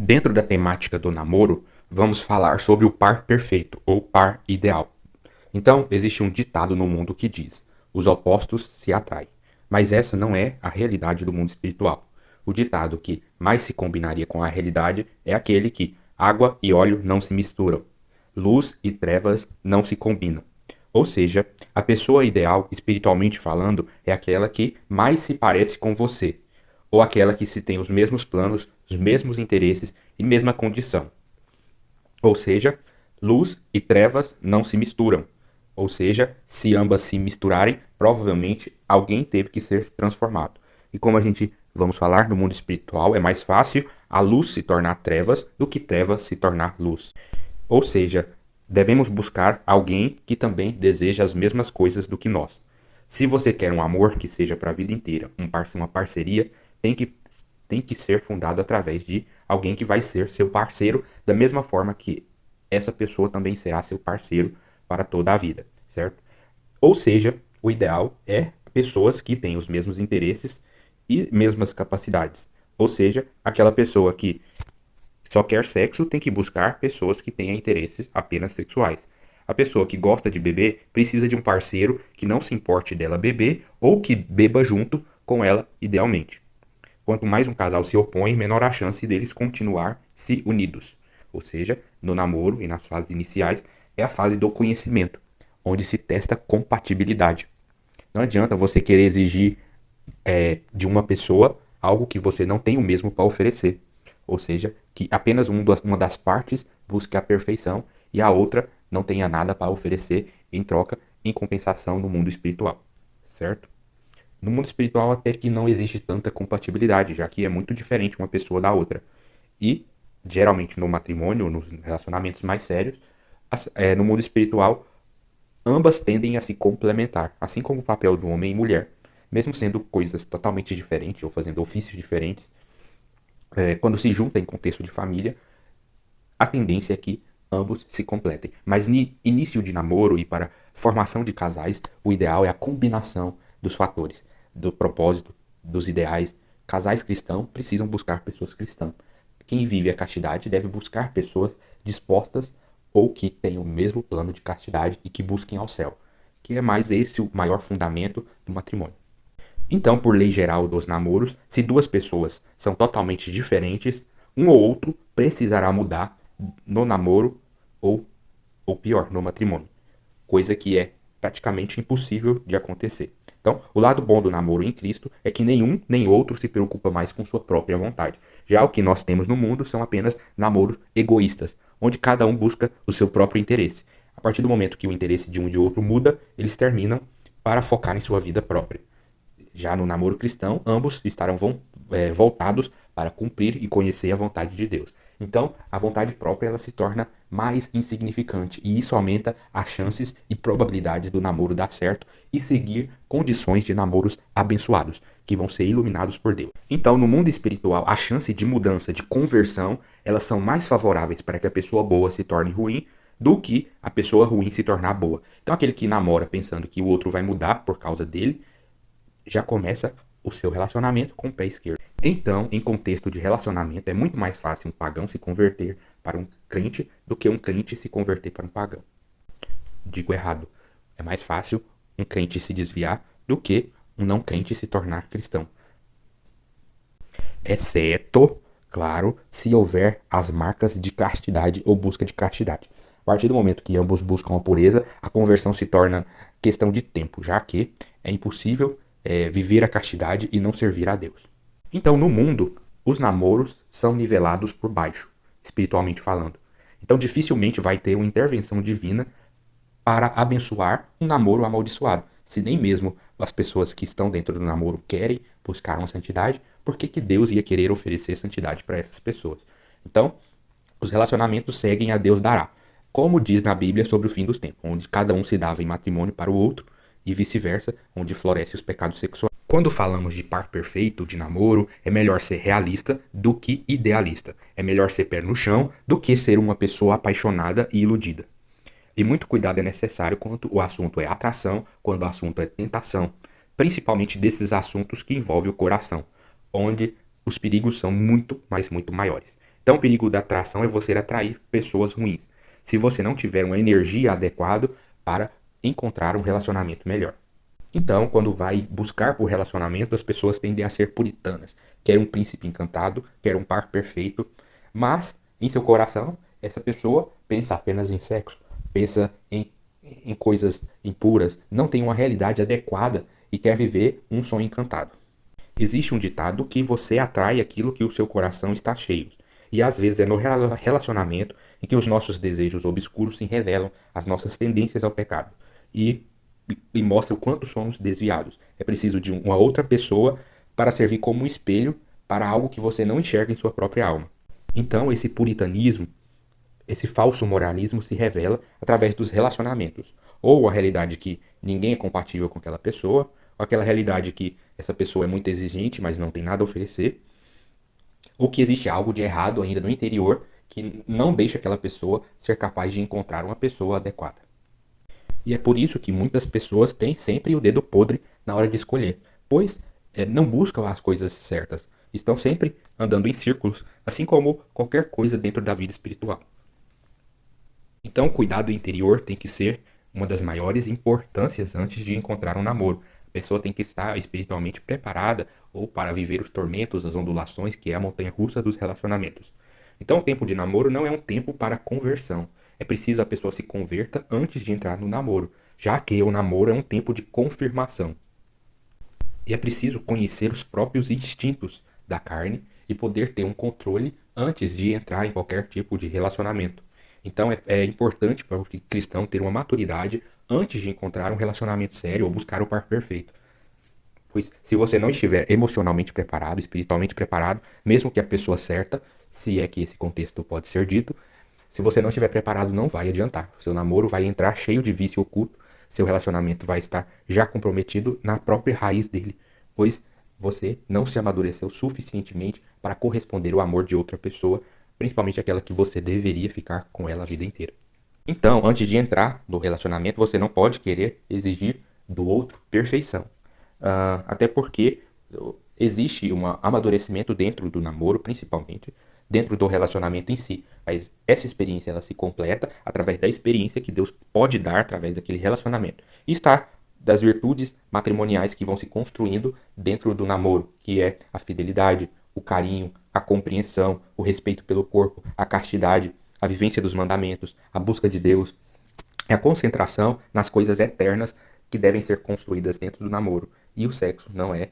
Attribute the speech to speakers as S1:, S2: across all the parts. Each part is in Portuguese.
S1: Dentro da temática do namoro, vamos falar sobre o par perfeito ou par ideal. Então, existe um ditado no mundo que diz: os opostos se atraem. Mas essa não é a realidade do mundo espiritual. O ditado que mais se combinaria com a realidade é aquele que água e óleo não se misturam, luz e trevas não se combinam. Ou seja, a pessoa ideal, espiritualmente falando, é aquela que mais se parece com você, ou aquela que se tem os mesmos planos, os mesmos interesses e mesma condição. Ou seja, luz e trevas não se misturam. Ou seja, se ambas se misturarem, provavelmente alguém teve que ser transformado. E como a gente vamos falar no mundo espiritual, é mais fácil a luz se tornar trevas do que trevas se tornar luz. Ou seja, devemos buscar alguém que também deseja as mesmas coisas do que nós. Se você quer um amor que seja para a vida inteira, uma parceria, tem que, tem que ser fundado através de alguém que vai ser seu parceiro, da mesma forma que essa pessoa também será seu parceiro para toda a vida, certo? Ou seja, o ideal é pessoas que têm os mesmos interesses e mesmas capacidades. Ou seja, aquela pessoa que só quer sexo tem que buscar pessoas que tenham interesses apenas sexuais. A pessoa que gosta de beber precisa de um parceiro que não se importe dela beber ou que beba junto com ela, idealmente. Quanto mais um casal se opõe, menor a chance deles continuar se unidos. Ou seja, no namoro e nas fases iniciais é a fase do conhecimento, onde se testa compatibilidade. Não adianta você querer exigir de uma pessoa algo que você não tem o mesmo para oferecer. Ou seja, que apenas uma das partes busque a perfeição e a outra não tenha nada para oferecer em troca, em compensação no mundo espiritual. Certo? No mundo espiritual até que não existe tanta compatibilidade, já que é muito diferente uma pessoa da outra. E, geralmente no matrimônio, nos relacionamentos mais sérios, no mundo espiritual, ambas tendem a se complementar, assim como o papel do homem e mulher. Mesmo sendo coisas totalmente diferentes ou fazendo ofícios diferentes, quando se junta em contexto de família, a tendência é que ambos se completem. Mas no início de namoro e para formação de casais, o ideal é a combinação dos fatores, do propósito, dos ideais. Casais cristãos precisam buscar pessoas cristãs. Quem vive a castidade deve buscar pessoas dispostas ou que tenham o mesmo plano de castidade e que busquem ao céu, que é mais esse o maior fundamento do matrimônio. Então, por lei geral dos namoros, se duas pessoas são totalmente diferentes, um ou outro precisará mudar no namoro ou, ou pior, no matrimônio. Coisa que é praticamente impossível de acontecer. Então, o lado bom do namoro em Cristo é que nenhum nem outro se preocupa mais com sua própria vontade. Já o que nós temos no mundo são apenas namoros egoístas, onde cada um busca o seu próprio interesse. A partir do momento que o interesse de um e de outro muda, eles terminam para focar em sua vida própria. Já no namoro cristão, ambos estarão voltados para cumprir e conhecer a vontade de Deus. Então, a vontade própria ela se torna mais insignificante e isso aumenta as chances e probabilidades do namoro dar certo e seguir condições de namoros abençoados, que vão ser iluminados por Deus. Então, no mundo espiritual, a chance de mudança, de conversão, elas são mais favoráveis para que a pessoa boa se torne ruim do que a pessoa ruim se tornar boa. Então, aquele que namora pensando que o outro vai mudar por causa dele, já começa o seu relacionamento com o pé esquerdo. Então, em contexto de relacionamento, é muito mais fácil um pagão se converter para um crente do que um crente se converter para um pagão. Digo errado. É mais fácil um crente se desviar do que um não crente se tornar cristão. Exceto, claro, se houver as marcas de castidade ou busca de castidade. A partir do momento que ambos buscam a pureza, a conversão se torna questão de tempo, já que é impossível viver a castidade e não servir a Deus. Então, no mundo, os namoros são nivelados por baixo, espiritualmente falando. Então, dificilmente vai ter uma intervenção divina para abençoar um namoro amaldiçoado. Se nem mesmo as pessoas que estão dentro do namoro querem buscar uma santidade, por que Deus ia querer oferecer santidade para essas pessoas? Então, os relacionamentos seguem a Deus dará. Como diz na Bíblia sobre o fim dos tempos, onde cada um se dava em matrimônio para o outro e vice-versa, onde florescem os pecados sexuais. Quando falamos de par perfeito, de namoro, é melhor ser realista do que idealista. É melhor ser pé no chão do que ser uma pessoa apaixonada e iludida. E muito cuidado é necessário quando o assunto é atração, quando o assunto é tentação, principalmente desses assuntos que envolvem o coração, onde os perigos são muito, mas muito maiores. Então, o perigo da atração é você atrair pessoas ruins, se você não tiver uma energia adequada para encontrar um relacionamento melhor. Então, quando vai buscar por relacionamento, as pessoas tendem a ser puritanas. Quer um príncipe encantado, quer um par perfeito, mas em seu coração, essa pessoa pensa apenas em sexo, pensa em coisas impuras, não tem uma realidade adequada e quer viver um sonho encantado. Existe um ditado que você atrai aquilo que o seu coração está cheio. E às vezes é no relacionamento em que os nossos desejos obscuros se revelam, as nossas tendências ao pecado. E, e mostra o quanto somos desviados. É preciso de uma outra pessoa para servir como um espelho para algo que você não enxerga em sua própria alma. Então, esse puritanismo, esse falso moralismo se revela através dos relacionamentos. Ou a realidade que ninguém é compatível com aquela pessoa, ou aquela realidade que essa pessoa é muito exigente, mas não tem nada a oferecer, ou que existe algo de errado ainda no interior que não deixa aquela pessoa ser capaz de encontrar uma pessoa adequada. E é por isso que muitas pessoas têm sempre o dedo podre na hora de escolher, pois não buscam as coisas certas, estão sempre andando em círculos, assim como qualquer coisa dentro da vida espiritual. Então, o cuidado interior tem que ser uma das maiores importâncias antes de encontrar um namoro. A pessoa tem que estar espiritualmente preparada ou para viver os tormentos, as ondulações, que é a montanha-russa dos relacionamentos. Então, o tempo de namoro não é um tempo para conversão. É preciso a pessoa se converta antes de entrar no namoro, já que o namoro é um tempo de confirmação. E é preciso conhecer os próprios instintos da carne e poder ter um controle antes de entrar em qualquer tipo de relacionamento. Então é importante para o cristão ter uma maturidade antes de encontrar um relacionamento sério ou buscar o par perfeito. Pois se você não estiver emocionalmente preparado, espiritualmente preparado, mesmo que a pessoa certa, se é que esse contexto pode ser dito, se você não estiver preparado, não vai adiantar. O seu namoro vai entrar cheio de vício oculto, seu relacionamento vai estar já comprometido na própria raiz dele, pois você não se amadureceu suficientemente para corresponder ao amor de outra pessoa, principalmente aquela que você deveria ficar com ela a vida inteira. Então, antes de entrar no relacionamento, você não pode querer exigir do outro perfeição. Até porque existe um amadurecimento dentro do namoro, principalmente, dentro do relacionamento em si. Mas essa experiência ela se completa através da experiência que Deus pode dar através daquele relacionamento. E está das virtudes matrimoniais que vão se construindo dentro do namoro, que é a fidelidade, o carinho, a compreensão, o respeito pelo corpo, a castidade, a vivência dos mandamentos, a busca de Deus, a concentração nas coisas eternas que devem ser construídas dentro do namoro. E o sexo não é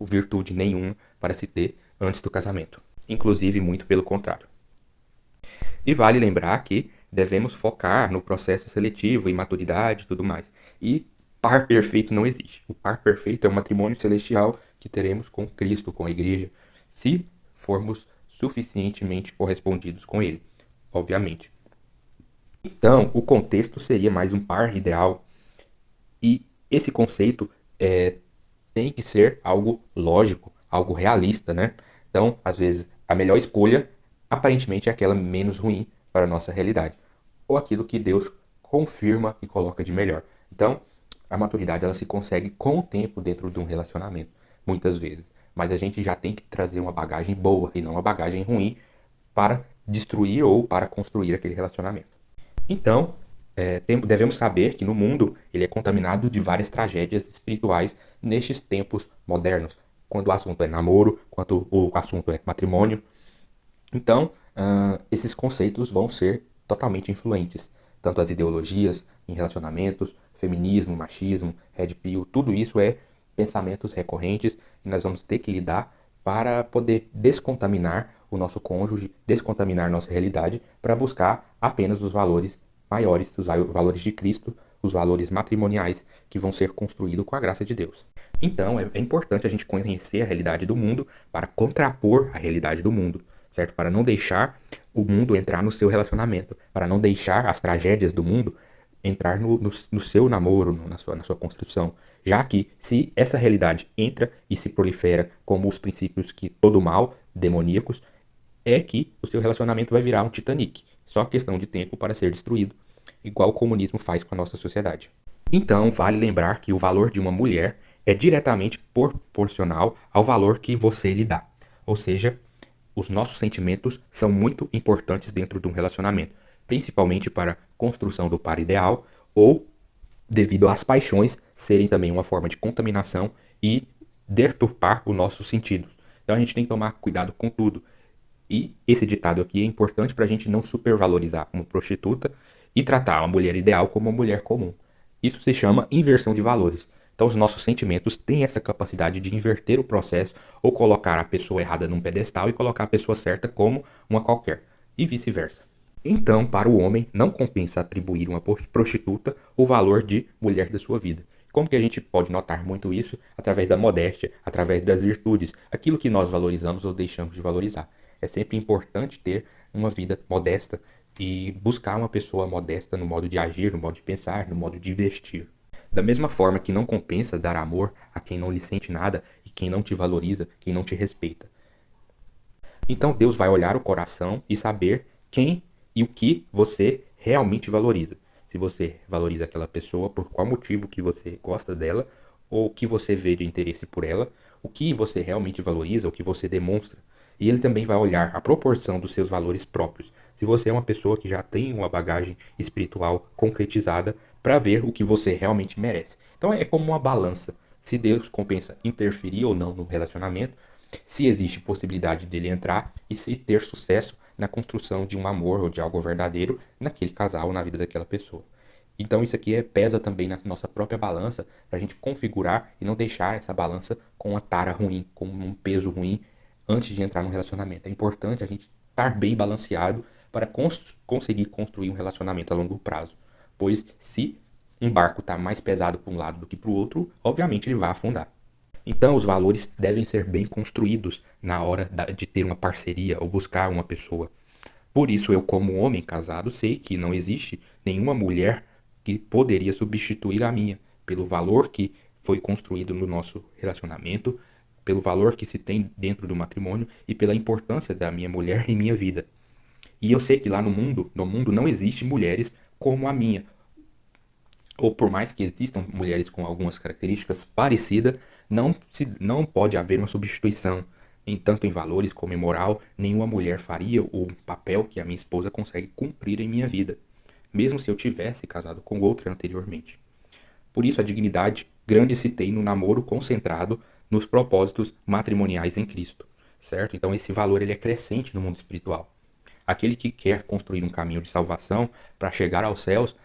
S1: virtude nenhuma para se ter antes do casamento. Inclusive, muito pelo contrário. E vale lembrar que devemos focar no processo seletivo, em maturidade e tudo mais. E par perfeito não existe. O par perfeito é o matrimônio celestial que teremos com Cristo, com a igreja, se formos suficientemente correspondidos com ele, obviamente. Então, o contexto seria mais um par ideal. E esse conceito tem que ser algo lógico, algo realista, né? Então, às vezes, a melhor escolha aparentemente é aquela menos ruim para a nossa realidade, ou aquilo que Deus confirma e coloca de melhor. Então, a maturidade ela se consegue com o tempo dentro de um relacionamento, muitas vezes. Mas a gente já tem que trazer uma bagagem boa e não uma bagagem ruim para destruir ou para construir aquele relacionamento. Então, devemos saber que no mundo ele é contaminado de várias tragédias espirituais nestes tempos modernos, quando o assunto é namoro, quando o assunto é matrimônio. Então, esses conceitos vão ser totalmente influentes, tanto as ideologias em relacionamentos, feminismo, machismo, red pill, tudo isso é pensamentos recorrentes e nós vamos ter que lidar para poder descontaminar o nosso cônjuge, descontaminar nossa realidade, para buscar apenas os valores maiores, os valores de Cristo, os valores matrimoniais que vão ser construídos com a graça de Deus. Então, é importante a gente conhecer a realidade do mundo para contrapor a realidade do mundo, certo? Para não deixar o mundo entrar no seu relacionamento, para não deixar as tragédias do mundo entrar no seu namoro, na sua construção. Já que se essa realidade entra e se prolifera como os princípios que todo mal, demoníacos, é que o seu relacionamento vai virar um Titanic. Só questão de tempo para ser destruído, igual o comunismo faz com a nossa sociedade. Então, vale lembrar que o valor de uma mulher é diretamente proporcional ao valor que você lhe dá. Ou seja, os nossos sentimentos são muito importantes dentro de um relacionamento, principalmente para a construção do par ideal ou devido às paixões serem também uma forma de contaminação e deturpar o nosso sentido. Então a gente tem que tomar cuidado com tudo. E esse ditado aqui é importante para a gente não supervalorizar uma prostituta e tratar uma mulher ideal como uma mulher comum. Isso se chama inversão de valores. Então os nossos sentimentos têm essa capacidade de inverter o processo ou colocar a pessoa errada num pedestal e colocar a pessoa certa como uma qualquer. E vice-versa. Então, para o homem, não compensa atribuir uma prostituta o valor de mulher da sua vida. Como que a gente pode notar muito isso? Através da modéstia, através das virtudes, aquilo que nós valorizamos ou deixamos de valorizar. É sempre importante ter uma vida modesta e buscar uma pessoa modesta no modo de agir, no modo de pensar, no modo de vestir. Da mesma forma que não compensa dar amor a quem não lhe sente nada e quem não te valoriza, quem não te respeita. Então Deus vai olhar o coração e saber quem e o que você realmente valoriza. Se você valoriza aquela pessoa, por qual motivo que você gosta dela, ou o que você vê de interesse por ela, o que você realmente valoriza, o que você demonstra. E ele também vai olhar a proporção dos seus valores próprios. Se você é uma pessoa que já tem uma bagagem espiritual concretizada para ver o que você realmente merece. Então é como uma balança. Se Deus compensa interferir ou não no relacionamento, se existe possibilidade dele entrar e se ter sucesso na construção de um amor ou de algo verdadeiro naquele casal ou na vida daquela pessoa. Então isso aqui pesa também na nossa própria balança para a gente configurar e não deixar essa balança com uma tara ruim, com um peso ruim antes de entrar no relacionamento. É importante a gente estar bem balanceado para conseguir construir um relacionamento a longo prazo. Pois se um barco está mais pesado para um lado do que para o outro, obviamente ele vai afundar. Então, os valores devem ser bem construídos na hora de ter uma parceria ou buscar uma pessoa. Por isso, eu, como homem casado, sei que não existe nenhuma mulher que poderia substituir a minha, pelo valor que foi construído no nosso relacionamento, pelo valor que se tem dentro do matrimônio e pela importância da minha mulher em minha vida. E eu sei que lá no mundo não existe mulheres como a minha, ou por mais que existam mulheres com algumas características parecidas, não pode haver uma substituição, tanto em valores como em moral. Nenhuma mulher faria o papel que a minha esposa consegue cumprir em minha vida, mesmo se eu tivesse casado com outra anteriormente. Por isso a dignidade grande se tem no namoro concentrado nos propósitos matrimoniais em Cristo, certo? Então esse valor ele é crescente no mundo espiritual. Aquele que quer construir um caminho de salvação para chegar aos céus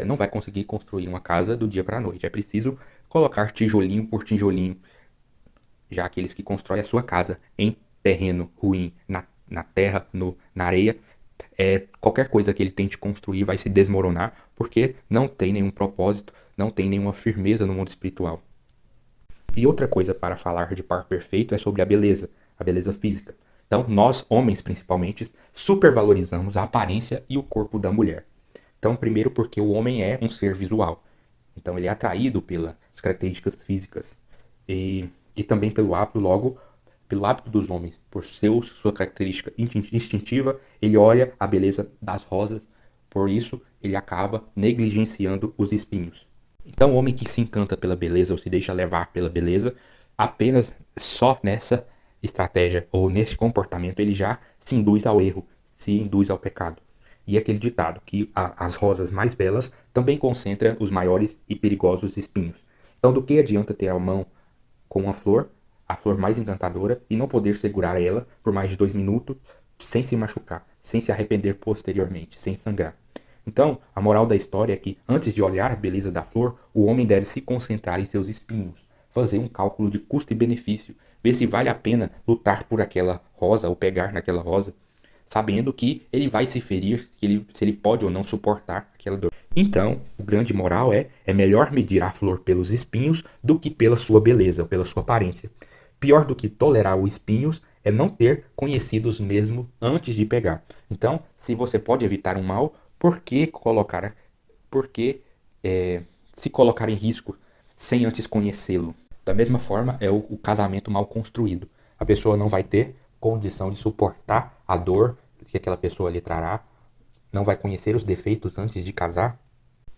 S1: não vai conseguir construir uma casa do dia para a noite. É preciso colocar tijolinho por tijolinho. Já aqueles que constroem a sua casa em terreno ruim, na terra, na areia, qualquer coisa que ele tente construir vai se desmoronar porque não tem nenhum propósito, não tem nenhuma firmeza no mundo espiritual. E outra coisa para falar de par perfeito é sobre a beleza física. Então, nós, homens principalmente, supervalorizamos a aparência e o corpo da mulher. Então, primeiro porque o homem é um ser visual. Então, ele é atraído pelas características físicas. E também pelo hábito, logo, pelo hábito dos homens, por sua característica instintiva, ele olha a beleza das rosas, por isso ele acaba negligenciando os espinhos. Então, o homem que se encanta pela beleza ou se deixa levar pela beleza, apenas só nessa estratégia ou nesse comportamento ele já se induz ao erro, se induz ao pecado. E aquele ditado que as rosas mais belas também concentram os maiores e perigosos espinhos. Então, do que adianta ter a mão com a flor mais encantadora, e não poder segurar ela por mais de 2 minutos sem se machucar, sem se arrepender posteriormente, sem sangrar? Então, a moral da história é que, antes de olhar a beleza da flor, o homem deve se concentrar em seus espinhos, fazer um cálculo de custo e benefício, ver se vale a pena lutar por aquela rosa ou pegar naquela rosa, sabendo que ele vai se ferir, se ele pode ou não suportar aquela dor. Então, o grande moral é melhor medir a flor pelos espinhos do que pela sua beleza ou pela sua aparência. Pior do que tolerar os espinhos é não ter conhecido os mesmos antes de pegar. Então, se você pode evitar um mal, por que se colocar em risco sem antes conhecê-lo? Da mesma forma, é o casamento mal construído. A pessoa não vai ter condição de suportar a dor que aquela pessoa lhe trará, não vai conhecer os defeitos antes de casar.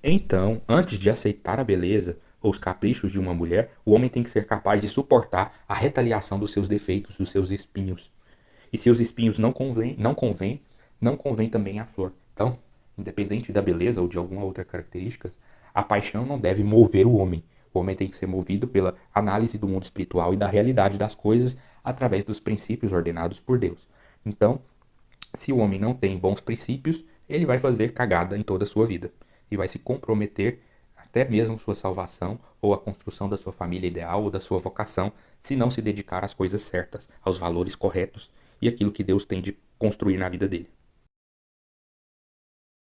S1: Então, antes de aceitar a beleza ou os caprichos de uma mulher, o homem tem que ser capaz de suportar a retaliação dos seus defeitos, dos seus espinhos. E se os espinhos não convém também a flor. Então, independente da beleza ou de alguma outra característica, a paixão não deve mover o homem. O homem tem que ser movido pela análise do mundo espiritual e da realidade das coisas através dos princípios ordenados por Deus. Então, se o homem não tem bons princípios, ele vai fazer cagada em toda a sua vida e vai se comprometer até mesmo sua salvação ou a construção da sua família ideal ou da sua vocação, se não se dedicar às coisas certas, aos valores corretos e aquilo que Deus tem de construir na vida dele.